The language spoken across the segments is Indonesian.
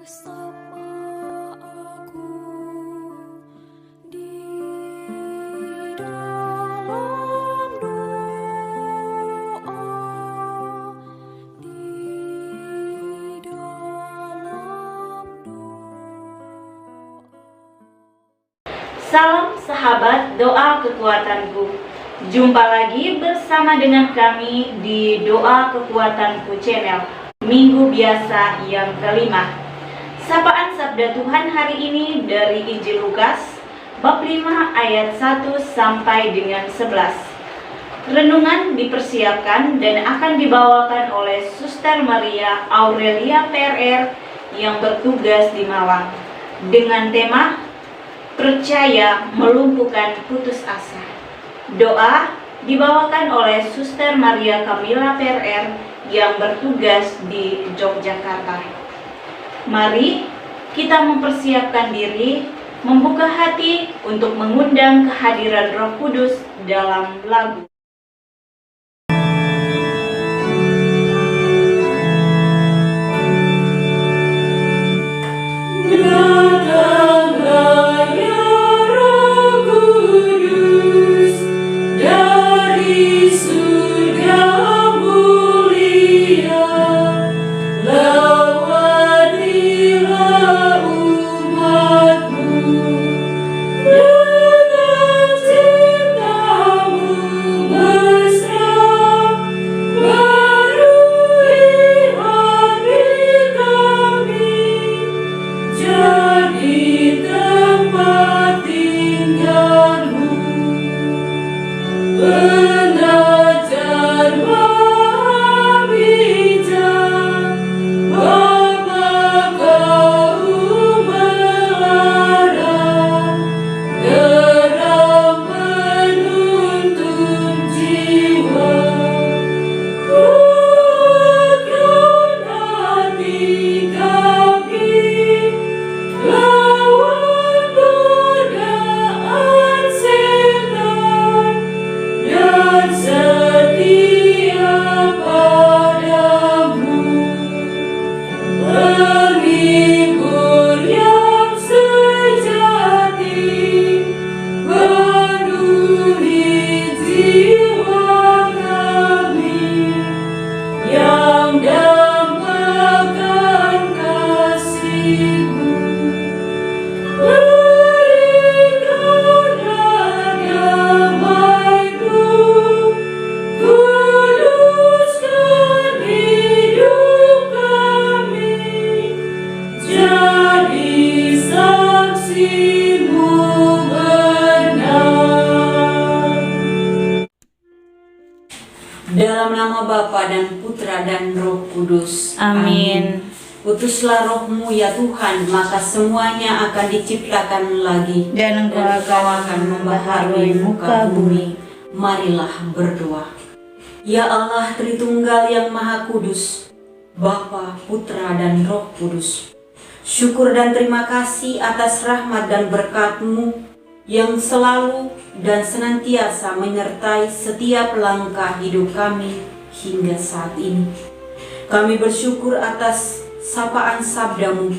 Bersama aku di dalam doa, di dalam doa. Salam sahabat doa kekuatanku. Jumpa lagi bersama dengan kami di Doa Kekuatanku Channel, Minggu Biasa yang kelima. Sapaan Sabda Tuhan hari ini dari Injil Lukas, bab 5 ayat 1 sampai dengan 11. Renungan dipersiapkan dan akan dibawakan oleh Suster Maria Aurelia PRR yang bertugas di Malang, dengan tema Percaya Melumpuhkan Putus Asa. Doa dibawakan oleh Suster Maria Kamila PRR yang bertugas di Yogyakarta. Mari kita mempersiapkan diri, membuka hati untuk mengundang kehadiran Roh Kudus dalam lagu. Dalam nama Bapa dan Putra dan Roh Kudus. Amin. Utuslah Roh-Mu ya Tuhan, maka semuanya akan diciptakan lagi, Dan Engkau akan membaharui muka bumi. Marilah berdoa. Ya Allah Tritunggal yang Maha Kudus, Bapa, Putra dan Roh Kudus, syukur dan terima kasih atas rahmat dan berkat-Mu yang selalu dan senantiasa menyertai setiap langkah hidup kami hingga saat ini. Kami bersyukur atas sapaan sabda-Mu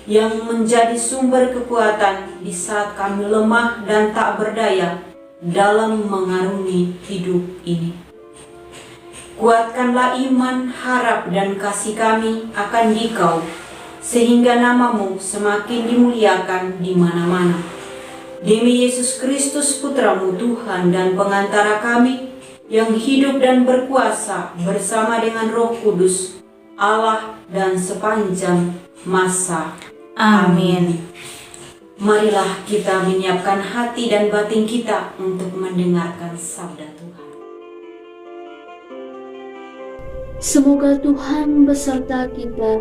yang menjadi sumber kekuatan di saat kami lemah dan tak berdaya dalam mengarungi hidup ini. Kuatkanlah iman, harap dan kasih kami akan Dikau, sehingga nama-Mu semakin dimuliakan di mana-mana. Demi Yesus Kristus Putra-Mu Tuhan dan pengantara kami, yang hidup dan berkuasa bersama dengan Roh Kudus, Allah dan sepanjang masa. Amin. Marilah kita menyiapkan hati dan batin kita untuk mendengarkan sabda Tuhan. Semoga Tuhan beserta kita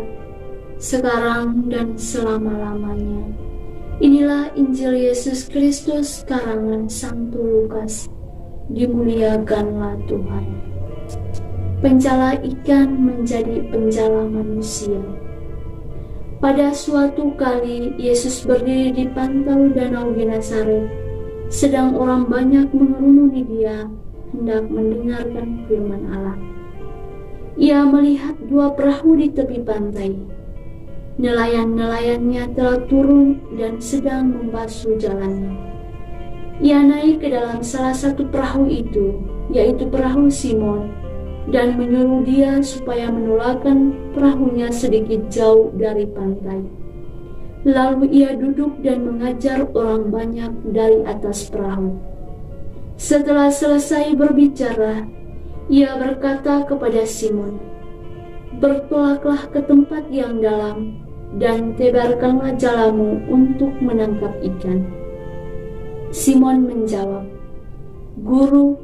sekarang dan selama-lamanya. Inilah Injil Yesus Kristus karangan Santo Lukas. Dimuliakanlah Tuhan. Penjala ikan menjadi penjala manusia. Pada suatu kali Yesus berdiri di pantau Danau Genesaret, sedang orang banyak mengerumuni Dia hendak mendengarkan firman Allah. Ia melihat dua perahu di tepi pantai. Nelayan-nelayannya telah turun dan sedang membasuh jalannya. Ia naik ke dalam salah satu perahu itu, yaitu perahu Simon, dan menyuruh dia supaya menolakkan perahunya sedikit jauh dari pantai. Lalu ia duduk dan mengajar orang banyak dari atas perahu. Setelah selesai berbicara, ia berkata kepada Simon, "Bertolaklah ke tempat yang dalam dan tebarkanlah jalamu untuk menangkap ikan." Simon menjawab, "Guru,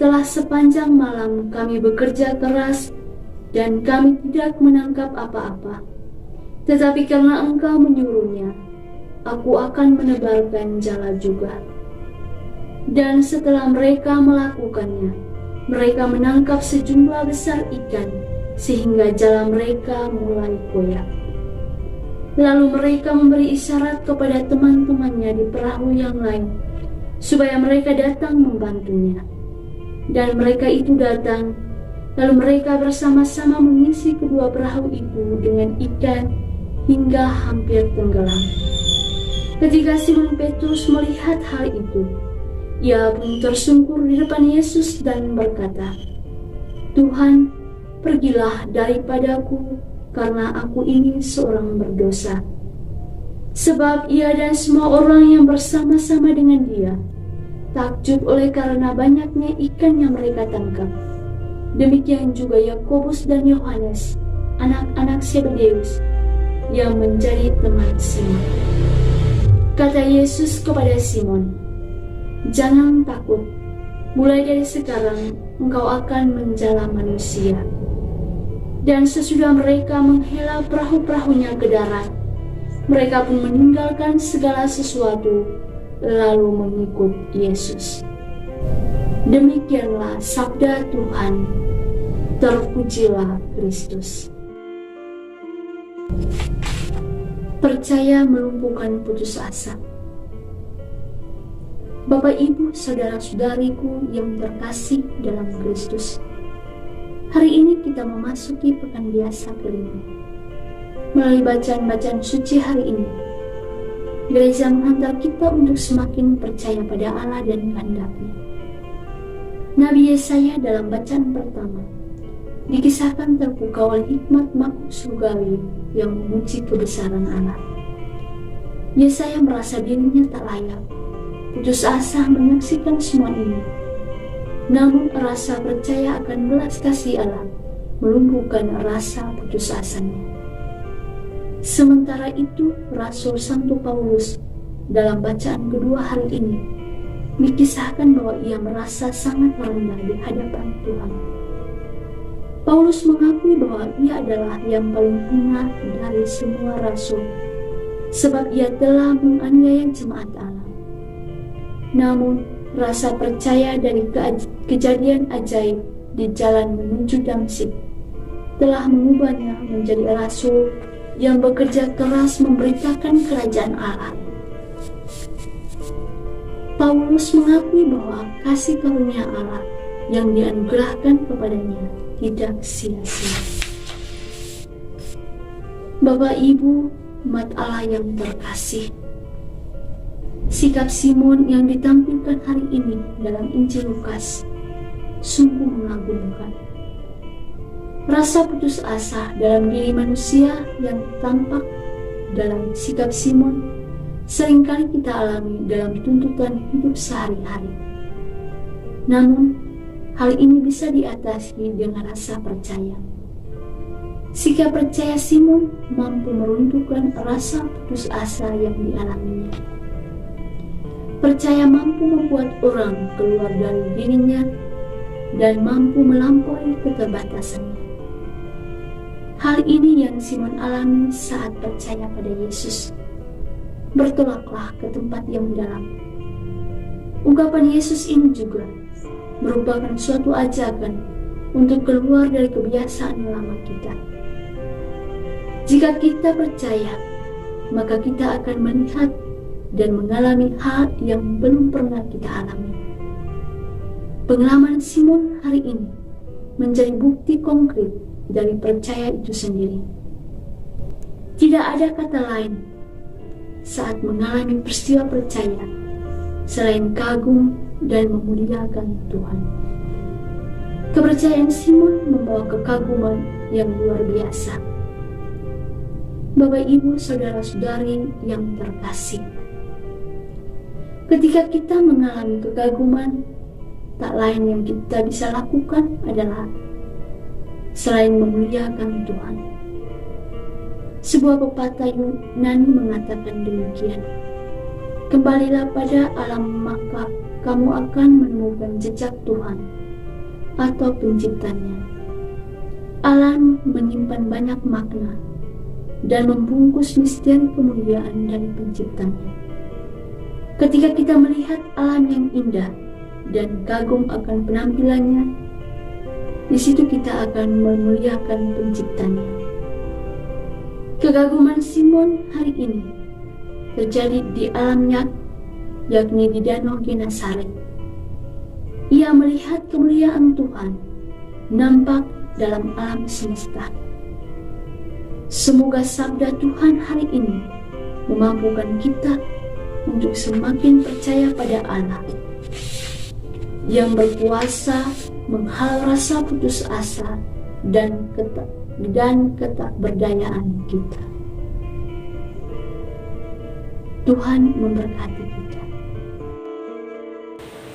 telah sepanjang malam kami bekerja keras dan kami tidak menangkap apa-apa. Tetapi karena Engkau menyuruhnya, aku akan menebarkan jala juga." Dan setelah mereka melakukannya, mereka menangkap sejumlah besar ikan sehingga jala mereka mulai koyak. Lalu mereka memberi isyarat kepada teman-temannya di perahu yang lain, supaya mereka datang membantunya. Dan mereka itu datang, lalu mereka bersama-sama mengisi kedua perahu itu dengan ikan hingga hampir tenggelam. Ketika Simon Petrus melihat hal itu, ia pun tersungkur di depan Yesus dan berkata, "Tuhan, pergilah daripadaku, karena aku ini seorang berdosa." Sebab ia dan semua orang yang bersama-sama dengan dia takjub oleh karena banyaknya ikan yang mereka tangkap. Demikian juga Yakobus dan Yohanes, anak-anak Zebedeus, yang menjadi teman Simon. Kata Yesus kepada Simon, "Jangan takut, mulai dari sekarang engkau akan menjala manusia." Dan sesudah mereka menghela perahu-perahunya ke darat, mereka pun meninggalkan segala sesuatu, lalu mengikut Yesus. Demikianlah sabda Tuhan. Terpujilah Kristus. Percaya melumpuhkan putus asa. Bapak, Ibu, saudara-saudariku yang terkasih dalam Kristus, hari ini kita memasuki pekan biasa kelima. Melalui bacaan-bacaan suci hari ini, gereja menghantar kita untuk semakin percaya pada Allah dan kehendak-Nya. Nabi Yesaya dalam bacaan pertama dikisahkan terpukau oleh hikmat makhluk surgawi yang memuji kebesaran Allah. Yesaya merasa dirinya tak layak, putus asa menyaksikan semua ini. Namun rasa percaya akan belas kasih Allah melumpuhkan rasa putus asanya. Sementara itu, Rasul Santo Paulus dalam bacaan kedua hari ini dikisahkan bahwa ia merasa sangat rendah di hadapan Tuhan. Paulus mengakui bahwa ia adalah yang paling hina dari semua rasul, sebab ia telah menganiaya jemaat Allah. Namun, rasa percaya dari kejadian ajaib di jalan menuju Damsyik telah mengubahnya menjadi rasul yang bekerja keras memberitakan kerajaan Allah. Paulus mengakui bahwa kasih karunia Allah yang dianugerahkan kepadanya tidak sia-sia. Bapak, Ibu, umat Allah yang terkasih, sikap Simon yang ditampilkan hari ini dalam Injil Lukas sungguh mengagumkan. Rasa putus asa dalam diri manusia yang tampak dalam sikap Simon seringkali kita alami dalam tuntutan hidup sehari-hari. Namun, hal ini bisa diatasi dengan rasa percaya. Sikap percaya Simon mampu meruntuhkan rasa putus asa yang dialaminya. Percaya mampu membuat orang keluar dari dirinya dan mampu melampaui keterbatasannya. Hal ini yang Simon alami saat percaya pada Yesus. Bertolaklah ke tempat yang dalam. Ungkapan Yesus ini juga merupakan suatu ajakan untuk keluar dari kebiasaan lama kita. Jika kita percaya, maka kita akan melihat dan mengalami hal yang belum pernah kita alami. Pengalaman Simon hari ini menjadi bukti konkret dari percaya itu sendiri. Tidak ada kata lain saat mengalami peristiwa percaya selain kagum dan memuliakan Tuhan. Kepercayaan Simon membawa kekaguman yang luar biasa. Bapak, Ibu, saudara-saudari yang terkasih, ketika kita mengalami kekaguman, tak lain yang kita bisa lakukan adalah selain memuliakan Tuhan. Sebuah pepatah Yunani mengatakan demikian: kembalilah pada alam, maka kamu akan menemukan jejak Tuhan atau penciptanya. Alam menyimpan banyak makna dan membungkus misteri kemuliaan dari penciptanya. Ketika kita melihat alam yang indah dan kagum akan penampilannya, di situ kita akan memuliakan penciptanya. Kekaguman Simon hari ini terjadi di alamnya, yakni di Danau Genesaret. Ia melihat kemuliaan Tuhan nampak dalam alam semesta. Semoga sabda Tuhan hari ini memampukan kita untuk semakin percaya pada Allah yang berkuasa menghalau rasa putus asa dan ketakberdayaan kita. Tuhan memberkati kita.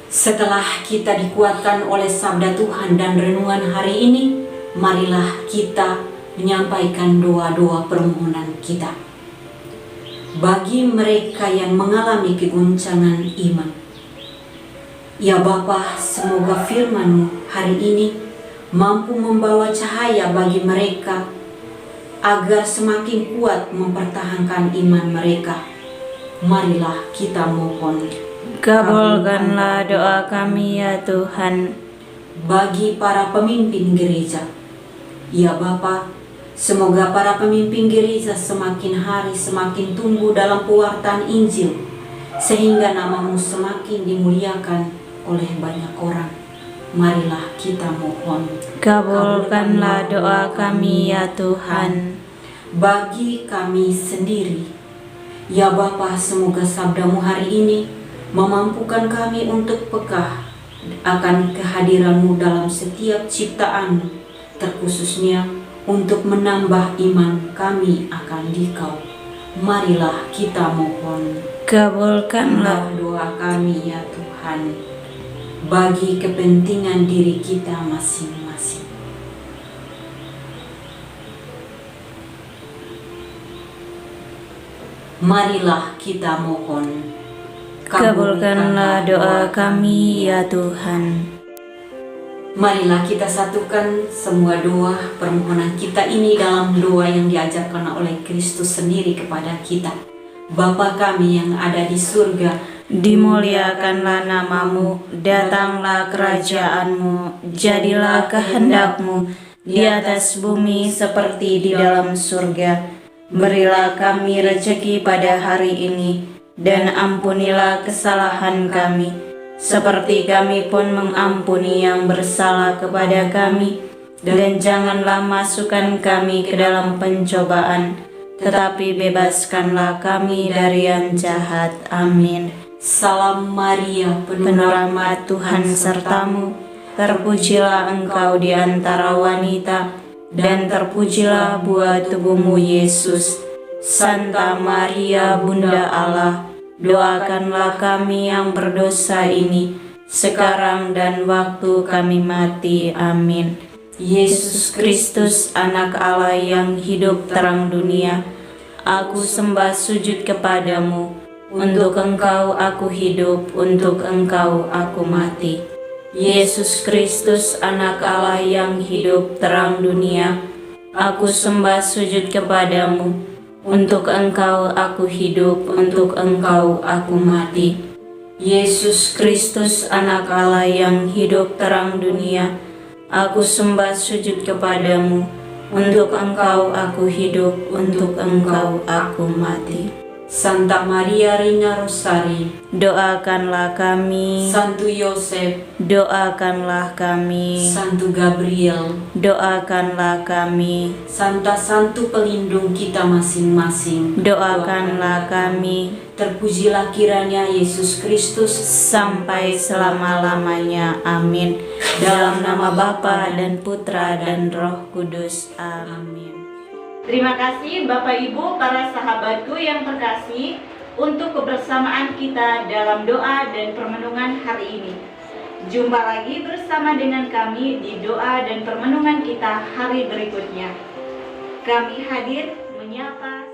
Setelah kita dikuatkan oleh sabda Tuhan dan renungan hari ini, marilah kita menyampaikan doa-doa permohonan kita. Bagi mereka yang mengalami kegoncangan iman, ya Bapa, semoga firman-Mu hari ini mampu membawa cahaya bagi mereka agar semakin kuat mempertahankan iman mereka. Marilah kita mohon. Kabulkanlah doa kami ya Tuhan. Bagi para pemimpin gereja, ya Bapa, semoga para pemimpin gereja semakin hari semakin tumbuh dalam pewartaan Injil, sehingga nama-Mu semakin dimuliakan oleh banyak orang. Marilah kita mohon. Kabulkanlah doa kami ya Tuhan. Bagi kami sendiri, ya Bapa, semoga sabda-Mu hari ini memampukan kami untuk peka akan kehadiran-Mu dalam setiap ciptaan, terkhususnya untuk menambah iman kami akan Dikau. Marilah kita mohon. Kabulkanlah doa kami ya Tuhan, bagi kepentingan diri kita masing-masing. Marilah kita mohon. Kabulkanlah doa kami ya Tuhan. Marilah kita satukan semua doa permohonan kita ini dalam doa yang diajarkan oleh Kristus sendiri kepada kita. Bapa kami yang ada di surga, dimuliakanlah nama-Mu, datanglah kerajaan-Mu, jadilah kehendak-Mu di atas bumi seperti di dalam surga. Berilah kami rezeki pada hari ini, dan ampunilah kesalahan kami, seperti kami pun mengampuni yang bersalah kepada kami. Dan janganlah masukkan kami ke dalam pencobaan, tetapi bebaskanlah kami dari yang jahat. Amin. Salam Maria, Penuh rahmat, Tuhan serta-Mu, terpujilah Engkau di antara wanita, dan terpujilah buah tubuh-Mu Yesus. Santa Maria, Bunda Allah, doakanlah kami yang berdosa ini, sekarang dan waktu kami mati. Amin. Yesus Kristus, Anak Allah yang hidup terang dunia, aku sembah sujud kepadamu. Untuk Engkau aku hidup, untuk Engkau aku mati. Yesus Kristus, Anak Allah yang hidup terang dunia, aku sembah sujud kepadamu. Untuk Engkau aku hidup, untuk Engkau aku mati. Yesus Kristus, Anak Allah yang hidup terang dunia, aku sembah sujud kepadamu. Untuk Engkau aku hidup, untuk Engkau aku mati. Santa Maria Reina Rosari, doakanlah kami. Santo Yosef, Doakanlah kami. Santo Gabriel, Doakanlah kami. Santo pelindung kita masing-masing, Doakanlah kami. Terpujilah kiranya Yesus Kristus Sampai selama-lamanya. Amin. Dalam nama Bapa dan Putra dan Roh Kudus. Amin. Terima kasih Bapak Ibu, para sahabatku yang terkasih, untuk kebersamaan kita dalam doa dan permenungan hari ini. Jumpa lagi bersama dengan kami di doa dan permenungan kita hari berikutnya. Kami hadir menyapa